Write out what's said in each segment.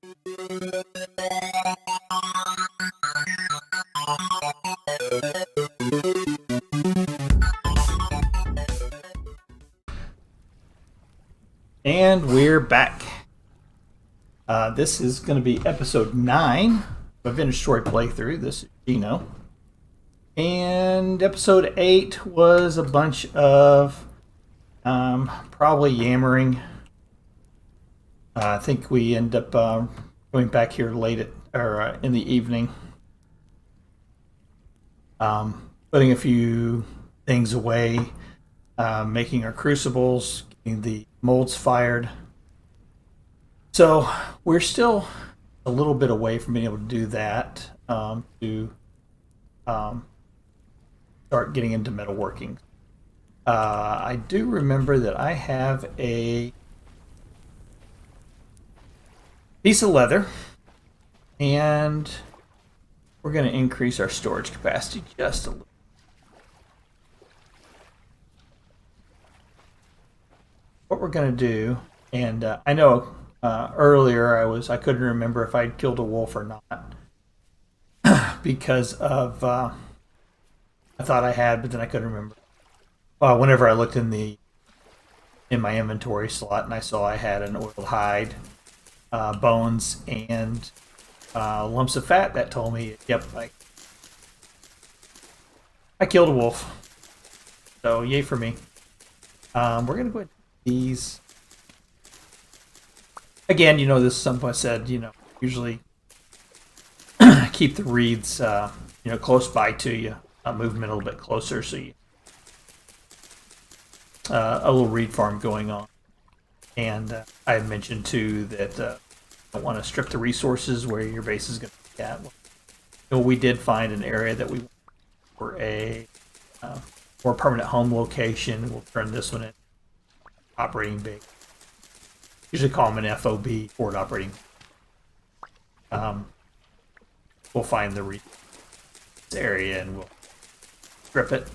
And we're back. This is going to be episode 9 of a Vintage Story playthrough. This is Shino. And episode 8 was a bunch of probably yammering. I think we end up going back here late in the evening. Putting a few things away, making our crucibles, getting the molds fired. So we're still a little bit away from being able to do that, to start getting into metalworking. I do remember that I have a piece of leather, and we're going to increase our storage capacity just a little. What we're going to do, and I know earlier I couldn't remember if I'd killed a wolf or not because of I thought I had, but then I couldn't remember. Whenever I looked in my inventory slot and I saw I had an oiled hide, bones, and lumps of fat, that told me, yep, I killed a wolf. So yay for me. We're gonna go ahead. These again, this is something I said, usually keep the reeds close by to you, move them a little bit closer, so you a little reed farm going on. And I had mentioned too that I don't want to strip the resources where your base is going to be at. We did find an area that we want for a more permanent home location. We'll turn this one in operating base. Usually call them an FOB, forward operating. We'll find the area and we'll strip it.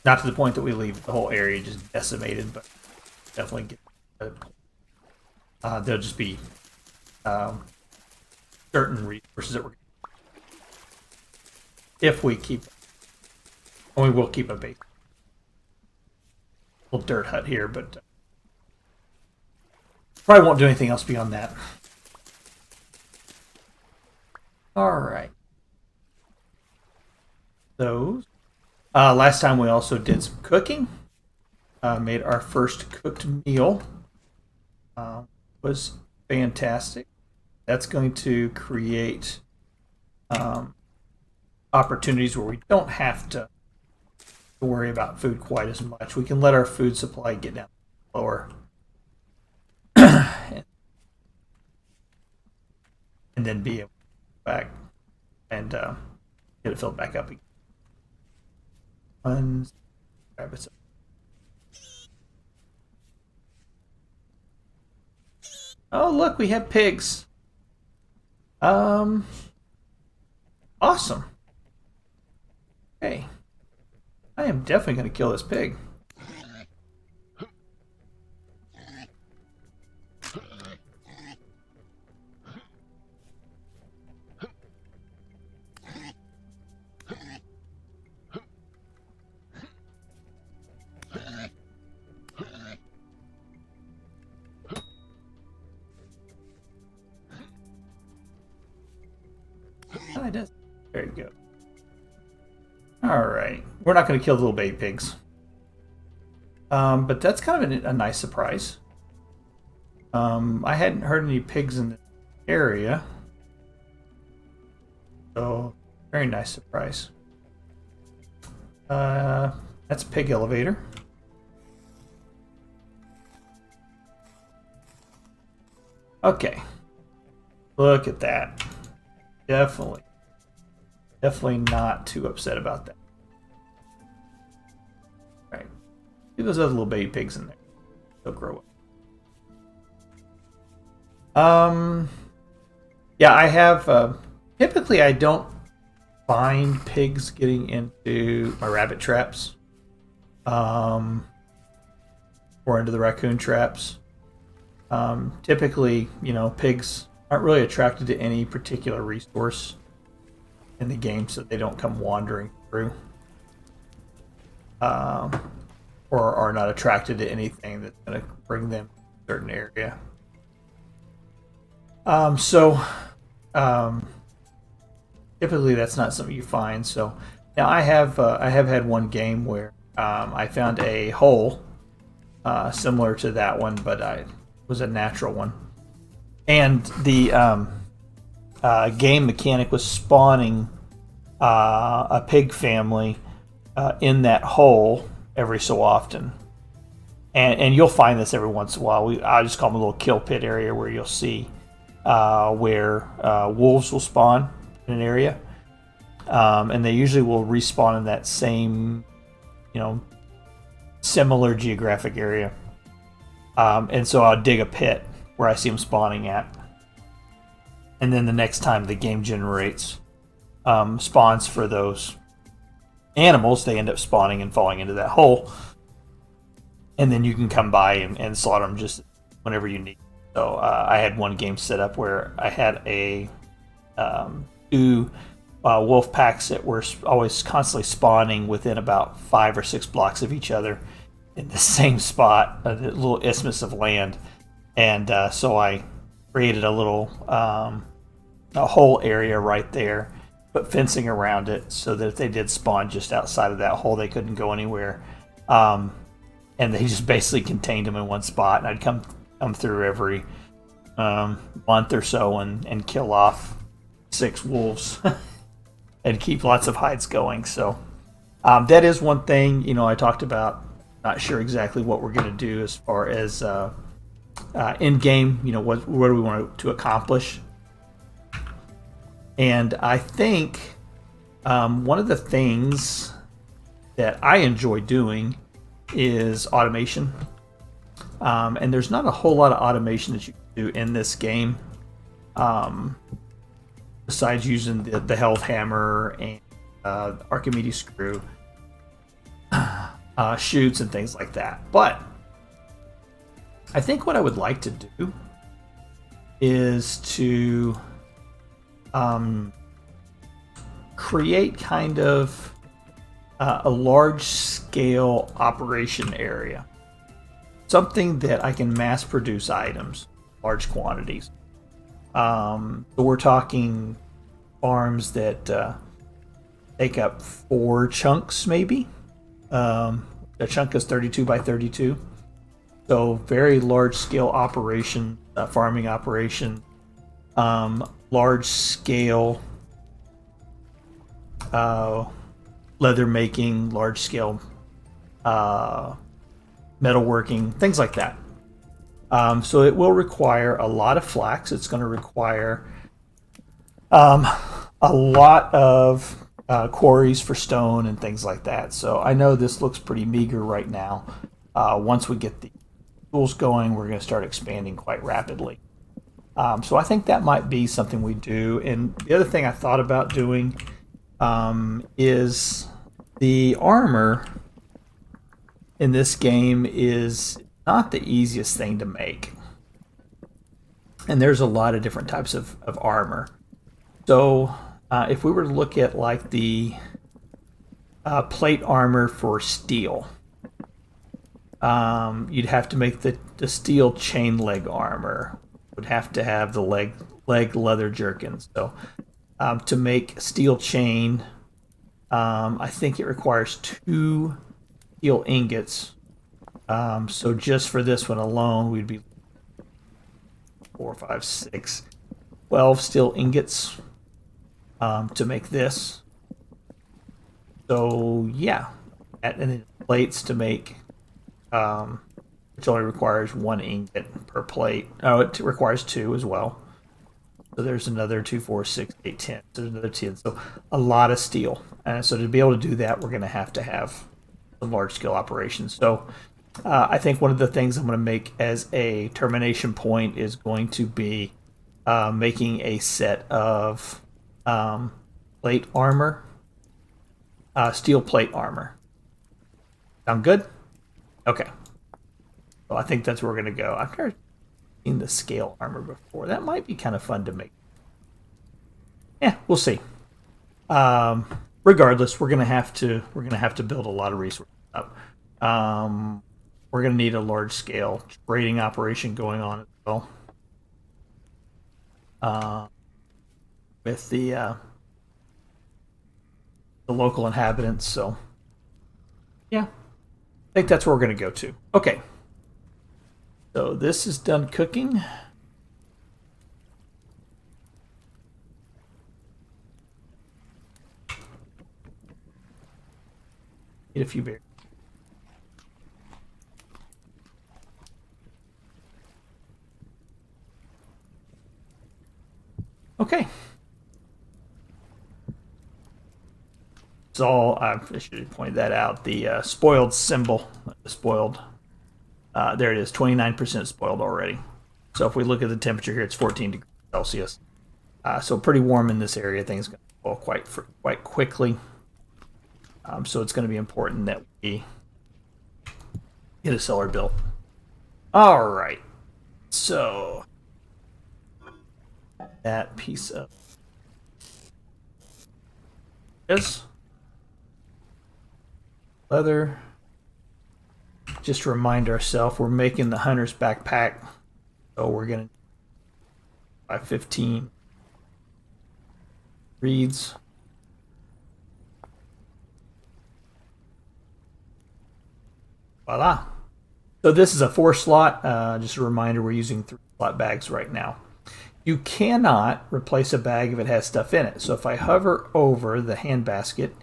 Not to the point that we leave the whole area just decimated, but definitely get. There'll just be certain resources that if we keep. And we will keep a base. Little dirt hut here, but probably won't do anything else beyond that. All right. Those. Last time we also did some cooking. Made our first cooked meal. Was fantastic. That's going to create opportunities where we don't have to worry about food quite as much. We can let our food supply get down lower. And then be able to go back and get it filled back up again. Grab it. Oh, look, we have pigs. Awesome. Okay. I am definitely going to kill this pig. Oh, it does. Very good. Alright, we're not going to kill the little baby pigs. But that's kind of a nice surprise. I hadn't heard any pigs in the area. So, very nice surprise. That's a pig elevator. Okay. Look at that. Definitely not too upset about that. All right. See those other little baby pigs in there. They'll grow up. Yeah, I have... typically, I don't find pigs getting into my rabbit traps. or into the raccoon traps. Typically, pigs aren't really attracted to any particular resource in the game, so they don't come wandering through, or are not attracted to anything that's going to bring them to a certain area. Typically that's not something you find. So now I have had one game where I found a hole similar to that one, but it was a natural one, and the game mechanic was spawning a pig family in that hole every so often, and you'll find this every once in a while. I just call them a little kill pit area where you'll see where wolves will spawn in an area, and they usually will respawn in that same, similar geographic area. And so I'll dig a pit where I see them spawning at, and then the next time the game generates spawns for those animals, they end up spawning and falling into that hole, and then you can come by and slaughter them just whenever you need. So I had one game set up where I had two wolf packs that were always constantly spawning within about 5 or 6 blocks of each other in the same spot, a little isthmus of land. And so I created a little a whole area right there, put fencing around it so that if they did spawn just outside of that hole, they couldn't go anywhere. And they just basically contained them in one spot, and I'd come through every month or so and kill off 6 wolves and keep lots of hides going. So that is one thing, I talked about. Not sure exactly what we're going to do as far as in game, what do we want to accomplish. And I think one of the things that I enjoy doing is automation. And there's not a whole lot of automation that you can do in this game, besides using the health hammer and Archimedes screw, shoots and things like that. But I think what I would like to do is to create kind of a large-scale operation area. Something that I can mass produce items, large quantities. So we're talking farms that take up 4 chunks, maybe. A chunk is 32 by 32. So very large scale operation, farming operation, large scale leather making, large scale metalworking, things like that. So it will require a lot of flax. It's going to require a lot of quarries for stone and things like that. So I know this looks pretty meager right now. Once we get the tools going, we're going to start expanding quite rapidly. So I think that might be something we do. And the other thing I thought about doing is the armor in this game is not the easiest thing to make. And there's a lot of different types of armor. So if we were to look at like the plate armor for steel, you'd have to make the steel chain leg armor. Would have to have the leg leather jerkins. So to make steel chain, I think it requires 2 steel ingots. So just for this one alone, we'd be 4, 5, 6, 12 steel ingots to make this. So yeah, and then plates to make, which only requires 1 ingot per plate. Oh, it requires 2 as well. So there's another 2, 4, 6, 8, 10. So there's another 10. So a lot of steel. And so to be able to do that, we're going to have some large scale operations. So I think one of the things I'm going to make as a termination point is going to be making a set of plate armor, steel plate armor. Sound good? Okay. So I think that's where we're going to go. I've never seen the scale armor before. That might be kind of fun to make. Yeah, we'll see. Regardless, we're gonna have to build a lot of resources up. We're gonna need a large scale trading operation going on as well. With the local inhabitants. So yeah, I think that's where we're gonna go to. Okay. So this is done cooking. Eat a few berries. Okay. It's all, I should point that out. The spoiled symbol, the spoiled, there it is, 29% spoiled already. So if we look at the temperature here, it's 14 degrees Celsius. So pretty warm in this area. Things going to spoil quite quickly. So it's going to be important that we get a cellar built. All right. So that piece of this leather. Just to remind ourselves, we're making the hunter's backpack. So we're going to buy 15 reeds. Voila. So this is a 4-slot. Just a reminder, we're using 3-slot bags right now. You cannot replace a bag if it has stuff in it. So if I hover over the hand basket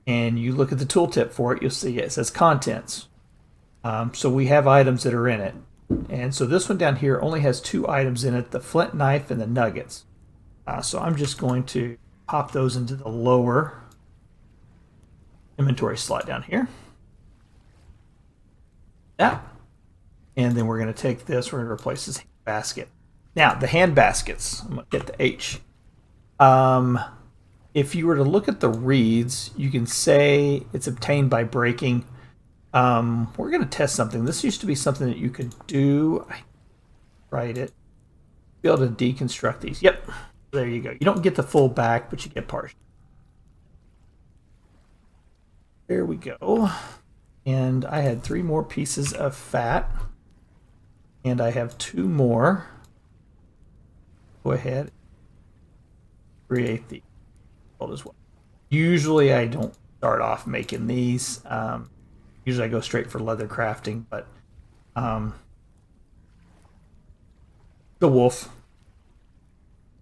and you look at the tooltip for it, you'll see it says contents. So we have items that are in it. And so this one down here only has 2 items in it, the flint knife and the nuggets. So I'm just going to pop those into the lower inventory slot down here. That. And then we're going to take this, we're going to replace this hand basket. Now, the hand baskets, I'm going to get the H. If you were to look at the reeds, you can say it's obtained by breaking. We're going to test something. This used to be something that you could do. I tried it. Be able to deconstruct these. Yep. There you go. You don't get the full back, but you get partial. There we go. And I had 3 more pieces of fat. And I have 2 more. Go ahead. Create the as well. Usually I don't start off making these. Usually I go straight for leather crafting, but the wolf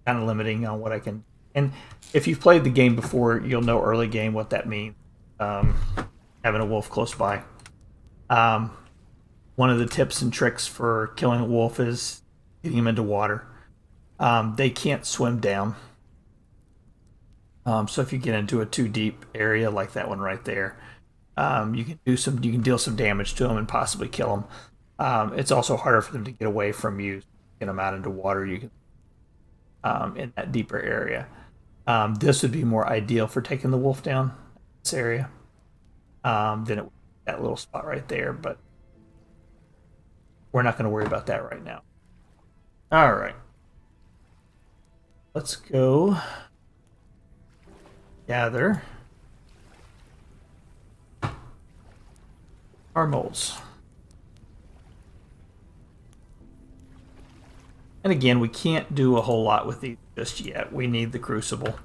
kind of limiting on what I can. And if you've played the game before, you'll know early game what that means. Having a wolf close by. One of the tips and tricks for killing a wolf is getting them into water. They can't swim down. So if you get into a too deep area like that one right there, you can deal some damage to them and possibly kill them. It's also harder for them to get away from you. Get them out into water. You can in that deeper area. This would be more ideal for taking the wolf down this area than it would that little spot right there. But we're not going to worry about that right now. All right, let's go gather our molds. And again, we can't do a whole lot with these just yet. We need the crucible,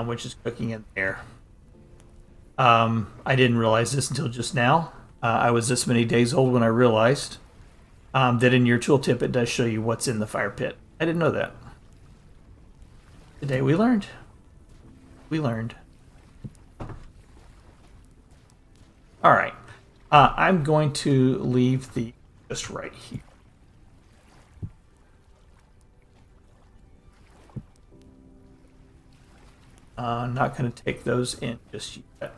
which is cooking in there. I didn't realize this until just now. I was this many days old when I realized that in your tooltip it does show you what's in the fire pit. I didn't know that. Today we learned. We learned. All right. I'm going to leave the just right here. Not going to take those in just yet.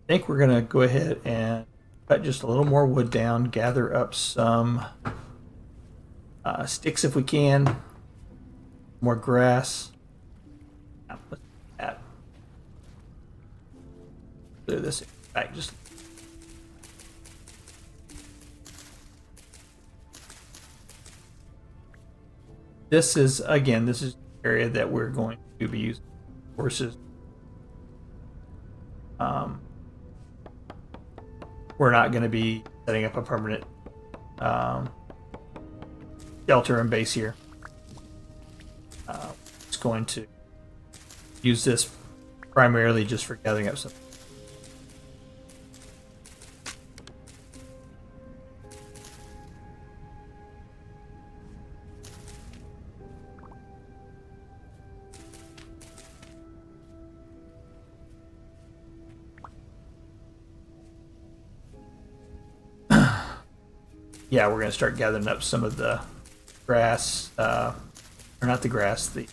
think we're gonna go ahead and cut just a little more wood down, gather up some sticks if we can, more grass. Let's do that. Clear this back just. This is again, this is the area that we're going to be using horses. We're not going to be setting up a permanent shelter and base here. It's going to use this primarily just for gathering up some. Yeah, we're going to start gathering up some of the grass, or not the grass, the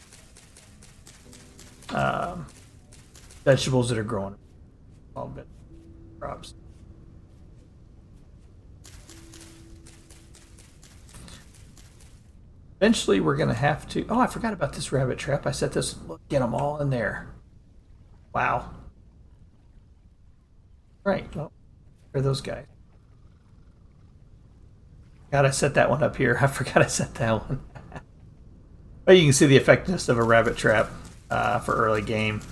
vegetables that are growing. All bit crops. Eventually, we're going to have to. Oh, I forgot about this rabbit trap. I set this. Look, get them all in there. Wow. Right. Well, where are those guys? God, I set that one up here. I forgot I set that one. But you can see the effectiveness of a rabbit trap for early game.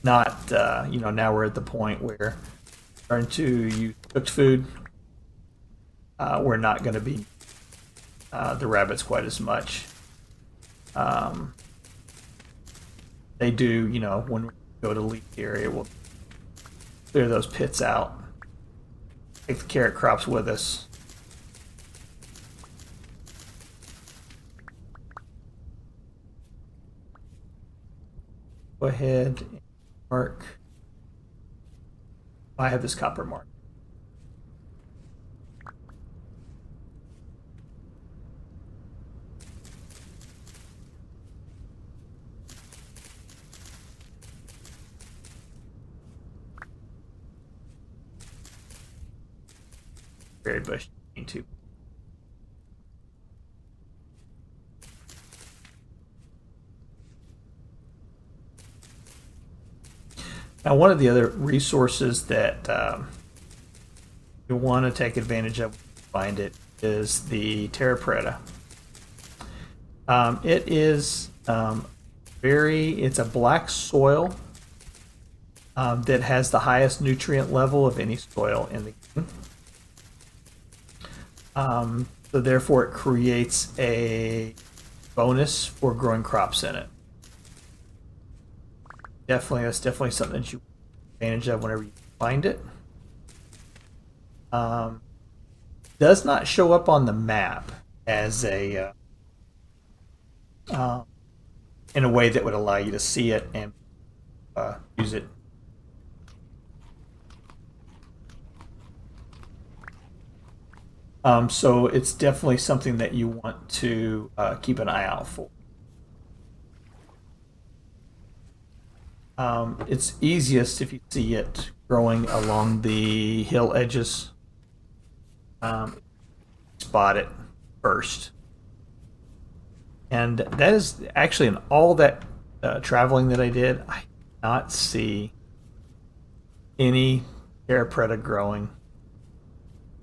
Not, now we're at the point where starting to use cooked food. We're not going to be the rabbits quite as much. They do, when we go to leaf area, we'll clear those pits out. Take the carrot crops with us. Go ahead and mark. I have this copper mark. Berry bush too. Now, one of the other resources that you want to take advantage of, find it, is the terra preta. It is it's a black soil that has the highest nutrient level of any soil in the game. So therefore, it creates a bonus for growing crops in it. That's definitely something that you take advantage of whenever you find it. Does not show up on the map as a in a way that would allow you to see it and use it. So it's definitely something that you want to keep an eye out for. It's easiest if you see it growing along the hill edges. Spot it first. And that is actually in all that traveling that I did, I did not see any terra preta growing.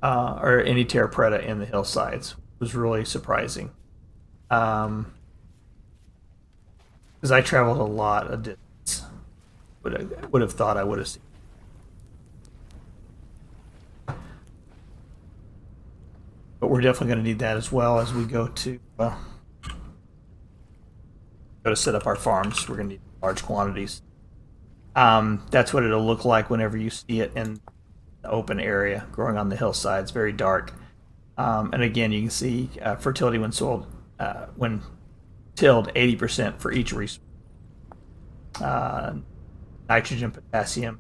Or any terra preta in the hillsides. It was really surprising. Because I traveled a lot of distance. Would have thought I would have seen. But we're definitely going to need that as well as we go to set up our farms. We're going to need large quantities. That's what it'll look like whenever you see it in the open area growing on the hillsides, very dark. And again, you can see fertility when soiled, when tilled, 80% for each resource. Nitrogen, potassium,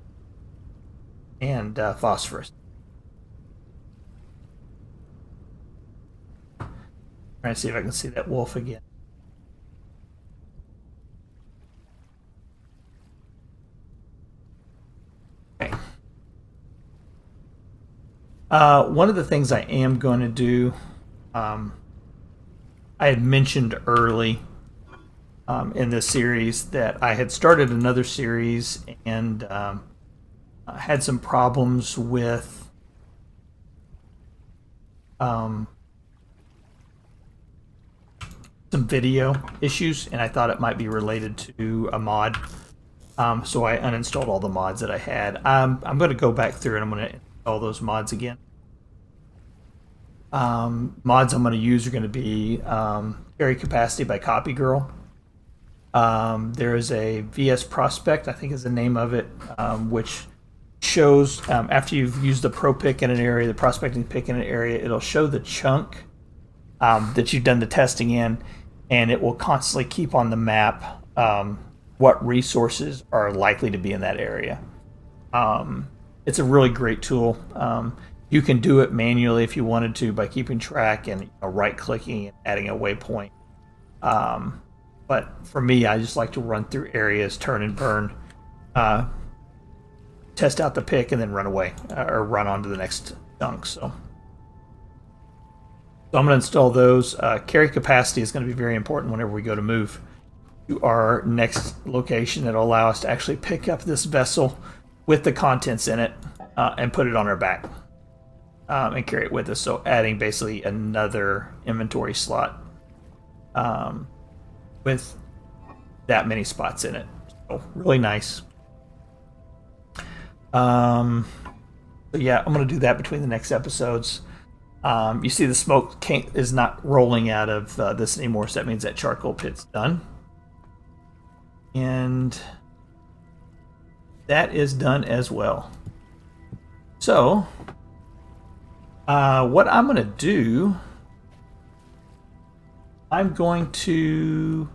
and phosphorus. Trying to see if I can see that wolf again. One of the things I am going to do, I had mentioned early in this series that I had started another series and had some problems with some video issues, and I thought it might be related to a mod. So I uninstalled all the mods that I had. I'm going to go back through and I'm going to install those mods again. Mods I'm going to use are going to be Carry Capacity by Copy Girl. There is a VS Prospect, I think is the name of it, which shows after you've used the Pro Pick in an area, the Prospecting Pick in an area, it'll show the chunk that you've done the testing in, and it will constantly keep on the map what resources are likely to be in that area. It's a really great tool. You can do it manually if you wanted to by keeping track and right-clicking and adding a waypoint. But for me, I just like to run through areas, turn and burn, test out the pick, and then run away or run on to the next chunk. So I'm going to install those. Carry capacity is going to be very important whenever we go to move to our next location. It'll allow us to actually pick up this vessel with the contents in it and put it on our back and carry it with us. So adding basically another inventory slot with that many spots in it. So really nice. So yeah, I'm going to do that between the next episodes. You see the smoke is not rolling out of this anymore, so that means that charcoal pit's done. And that is done as well. So, what I'm going to do, I'm going to...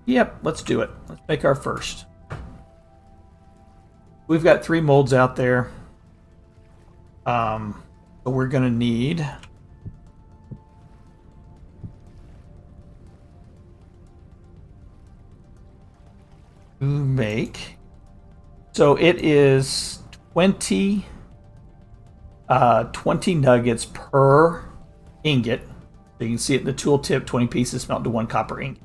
Yep, let's do it. Let's make our first. We've got 3 molds out there. So we're going to need... to make... So it is 20 nuggets per ingot. So you can see it in the tooltip, 20 pieces smelt to 1 copper ingot.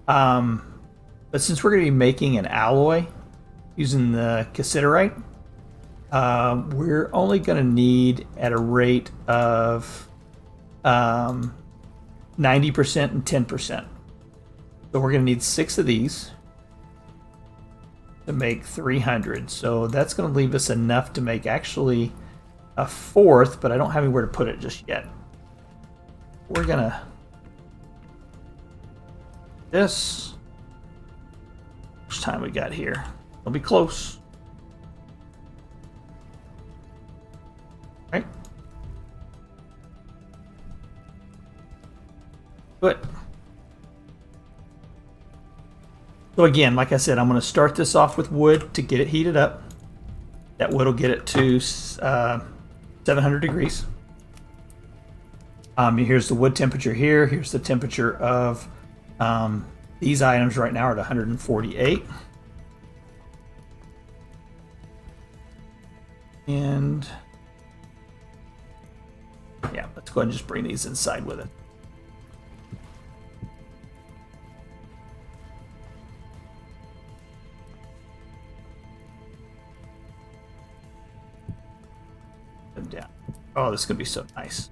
But since we're going to be making an alloy using the cassiterite, we're only going to need at a rate of 90% and 10%. So we're going to need 6 of these to make 300. So that's going to leave us enough to make actually a 4th, but I don't have anywhere to put it just yet. We're going to this. How much time we got here? It'll be close. Right? Good. So again, like I said, I'm going to start this off with wood to get it heated up. That wood will get it to 700 degrees. Here's the wood temperature here. Here's the temperature of these items right now are at 148. And yeah, let's go ahead and just bring these inside with it. Them down. Oh, this is going to be so nice.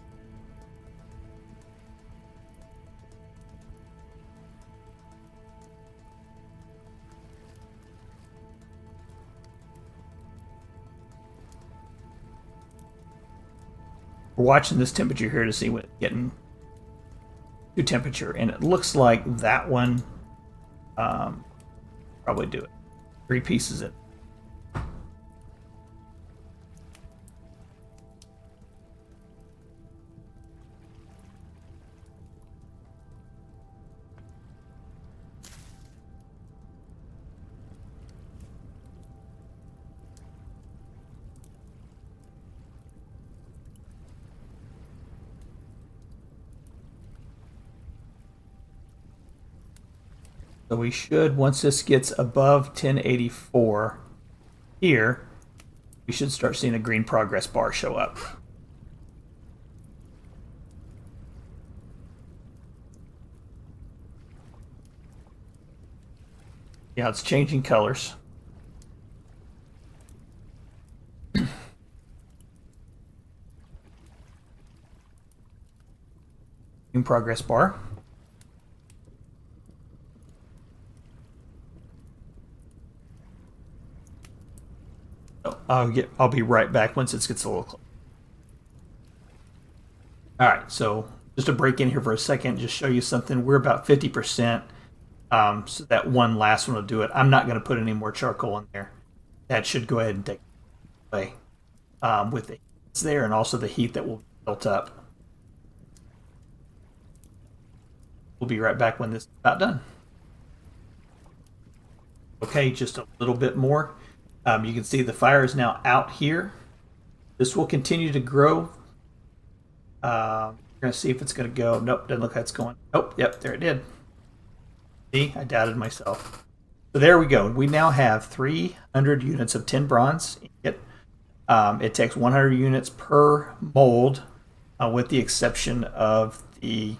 We're watching this temperature here to see what it's getting to temperature, and it looks like that one probably do it. 3 pieces in. So we should, once this gets above 1084, here, we should start seeing a green progress bar show up. Yeah, it's changing colors. Green progress bar. I'll be right back once it gets a little closer. All right, so just to break in here for a second, just show you something. We're about 50%. So that one last one will do it. I'm not going to put any more charcoal in there. That should go ahead and take away with the heat there and also the heat that will be built up. We'll be right back when this is about done. Okay, just a little bit more. You can see the fire is now out here. This will continue to grow. We're going to see if it's going to go. Nope, doesn't look like it's going. Nope, yep, there it did. See, I doubted myself. So there we go. We now have 300 units of tin bronze ingot. It takes 100 units per mold, with the exception of the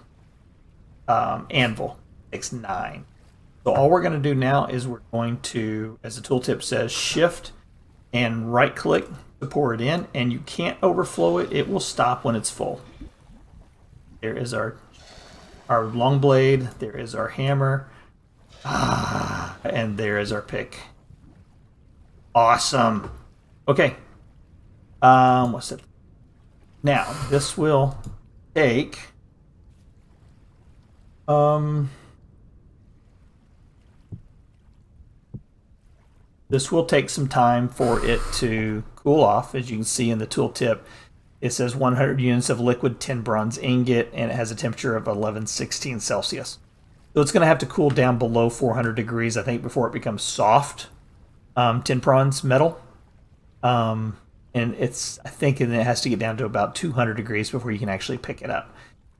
anvil. It takes 9. So all we're going to do now is we're going to, as the tooltip says, shift and right click to pour it in, and you can't overflow it. It will stop when it's full. There is our long blade. There is our hammer. And there is our pick. Awesome. Okay. What's that? Now this will take this will take some time for it to cool off. As you can see in the tooltip, it says 100 units of liquid tin bronze ingot, and it has a temperature of 1116 Celsius. So it's going to have to cool down below 400 degrees, I think, before it becomes soft tin bronze metal. And I think it has to get down to about 200 degrees before you can actually pick it up.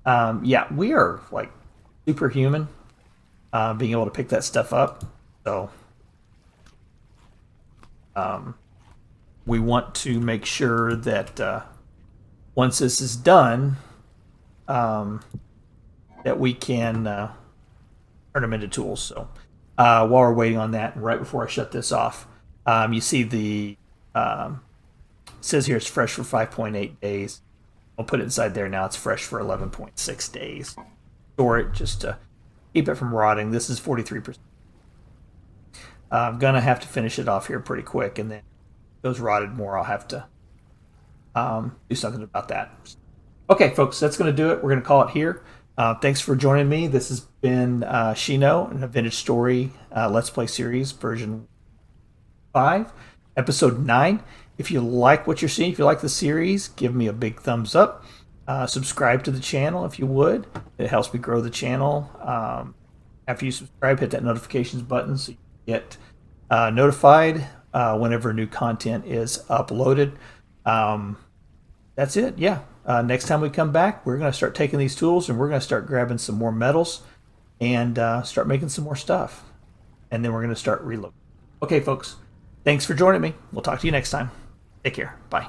Yeah, we are like superhuman being able to pick that stuff up. So we want to make sure that once this is done, that we can turn them into tools. So while we're waiting on that, right before I shut this off, you see the it says here it's fresh for 5.8 days. I'll put it inside there now. It's fresh for 11.6 days. Store it just to keep it from rotting. This is 43%. I'm gonna have to finish it off here pretty quick, and then if it goes rotted more, I'll have to do something about that. Okay, folks, that's gonna do it. We're gonna call it here. Thanks for joining me. This has been Shino in a Vintage Story Let's Play series, version 5, episode 9. If you like what you're seeing, if you like the series, give me a big thumbs up. Subscribe to the channel if you would. It helps me grow the channel. After you subscribe, hit that notifications button so you get notified whenever new content is uploaded. That's it. Yeah. Next time we come back, we're going to start taking these tools and we're going to start grabbing some more metals and start making some more stuff. And then we're going to start reloading. Okay, folks. Thanks for joining me. We'll talk to you next time. Take care. Bye.